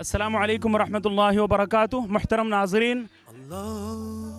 अस्सलामु अलैकुम वरहमतुल्लाहि वबरकातुह। मुहतरम नाज़रीन,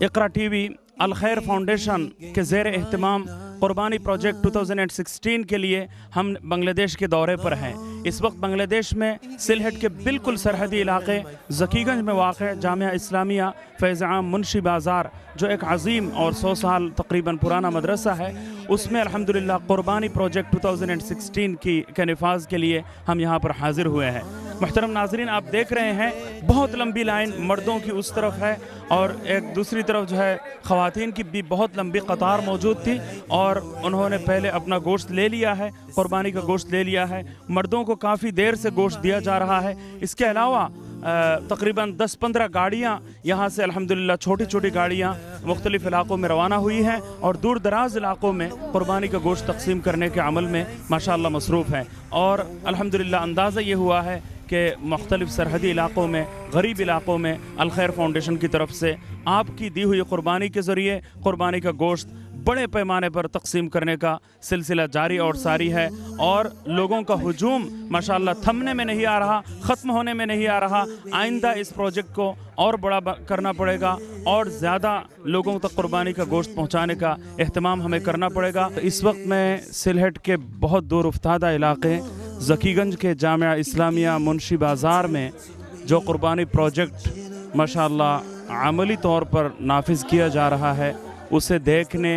इक़रा टीवी अल खैर फाउंडेशन के ज़ेर एहतमाम क़ुरबानी प्रोजेक्ट 2016 के लिए हम बांग्लादेश के दौरे पर हैं। इस वक्त बांग्लादेश में सिलहट के बिल्कुल सरहदी इलाके ज़कीगंज में वाक़ जामिया इस्लामिया फ़ैज़ आम मुंशी बाज़ार, जो एक अज़ीम और 100 साल तकरीबन पुराना मदरसा है, उसमें अल्हम्दुलिल्लाह क़ुरबानी प्रोजेक्ट 2016 के नफाज के लिए हम यहाँ पर हाज़िर हुए हैं। मुहतरम नाज़रीन, आप देख रहे हैं बहुत लंबी लाइन मर्दों की उस तरफ है और एक दूसरी तरफ जो है ख़वातीन की भी बहुत लंबी कतार मौजूद थी और उन्होंने पहले अपना गोश्त ले लिया है, क़ुरबानी का गोश्त ले लिया है। मर्दों को काफ़ी देर से गोश्त दिया जा रहा है। इसके अलावा तकरीबन 10-15 गाड़ियाँ यहाँ से अल्हम्दुलिल्लाह छोटी छोटी गाड़ियाँ मुख्तलिफ़ इलाक़ों में रवाना हुई हैं और दूर दराज इलाक़ों में क़ुरबानी का गोश्त तक़सीम करने के अमल में माशाअल्लाह मसरूफ़ हैं। और अल्हम्दुलिल्लाह अंदाज़ा ये हुआ है कि मुख्तलिफ़ सरहदी इलाक़ों में, गरीब इलाक़ों में अल खैर फाउंडेशन की तरफ से आपकी दी हुई क़ुरबानी के ज़रिए क़ुरबानी का गोश्त बड़े पैमाने पर तक़सीम करने का सिलसिला जारी और सारी है। और लोगों का हुजूम माशाअल्लाह थमने में नहीं आ रहा, ख़त्म होने में नहीं आ रहा। आइंदा इस प्रोजेक्ट को और बड़ा करना पड़ेगा और ज़्यादा लोगों तक क़ुरबानी का गोश्त पहुँचाने का एहतमाम हमें करना पड़ेगा। इस वक्त मैं सिलहट के बहुत दूर उफ्तादा इलाक़े ज़कीगंज के जामिया इस्लामिया मुंशी बाज़ार में जो क़ुरबानी प्रोजेक्ट माशाअल्लाह अमली तौर पर नाफिज़ किया जा रहा है, उसे देखने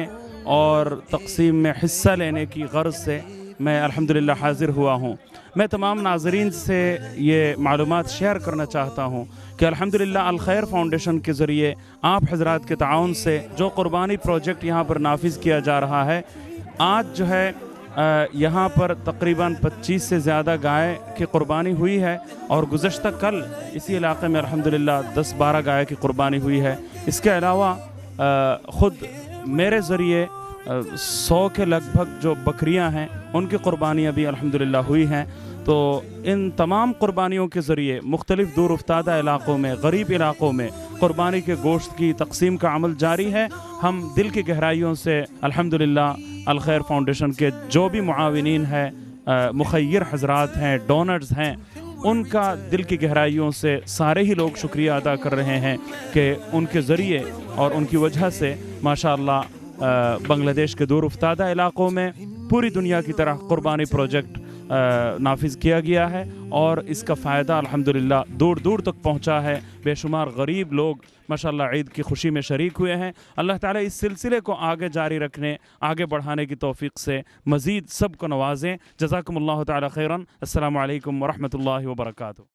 और तक़सीम में हिस्सा लेने की गर्ज़ से मैं अल्हम्दुलिल्लाह हाज़िर हुआ हूँ। मैं तमाम नाज़रीन से ये मालूमात शेयर करना चाहता हूँ कि अल्हम्दुलिल्लाह अल खैर फाउंडेशन के ज़रिए आप हज़रात के ताउन से जो क़ुरबानी प्रोजेक्ट यहाँ पर नाफिज़ किया जा रहा है, आज जो है यहाँ पर तकरीबन 25 से ज़्यादा गाय की क़ुरबानी हुई है और गुज़श्ता कल इसी इलाक़े में अल्हम्दुलिल्लाह 10-12 गाय की क़ुरबानी हुई है। इसके अलावा ख़ुद मेरे ज़रिए 100 के लगभग जो बकरियां हैं उनकी क़ुरबानियाँ भी अल्हम्दुलिल्लाह हुई हैं। तो इन तमाम क़ुरबानियों के ज़रिए मुख्तलिफ़ दूर उफ्तादा इलाक़ों में, गरीब इलाक़ों में क़ुरबानी के गोश्त की तक़सीम का अमल जारी है। हम दिल की गहराइयों से अल्हम्दुलिल्लाह अल खैर फाउंडेशन के जो भी मुआविनीन हैं, मुखय्यर हज़रात हैं, डोनर्स हैं, उनका दिल की गहराइयों से सारे ही लोग शुक्रिया अदा कर रहे हैं कि उनके ज़रिए और उनकी वजह से माशाअल्लाह बांग्लादेश के दूर उफ्तादा इलाक़ों में पूरी दुनिया की तरह क़ुरबानी प्रोजेक्ट नाफिज़ किया गया है और इसका फ़ायदा अल्हम्दुलिल्लाह दूर दूर तक पहुँचा है। बेशुमार गरीब लोग माशाअल्लाह ईद की खुशी में शरीक हुए हैं। अल्लाह ताला इस सिलसिले को आगे जारी रखने, आगे बढ़ाने की तौफ़ीक़ से मज़ीद सबको नवाज़ें। जज़ाकुमुल्लाहु ताला खैरन। अस्सलामु अलैकुम वरहमतुल्लाहि वबरकातुहू।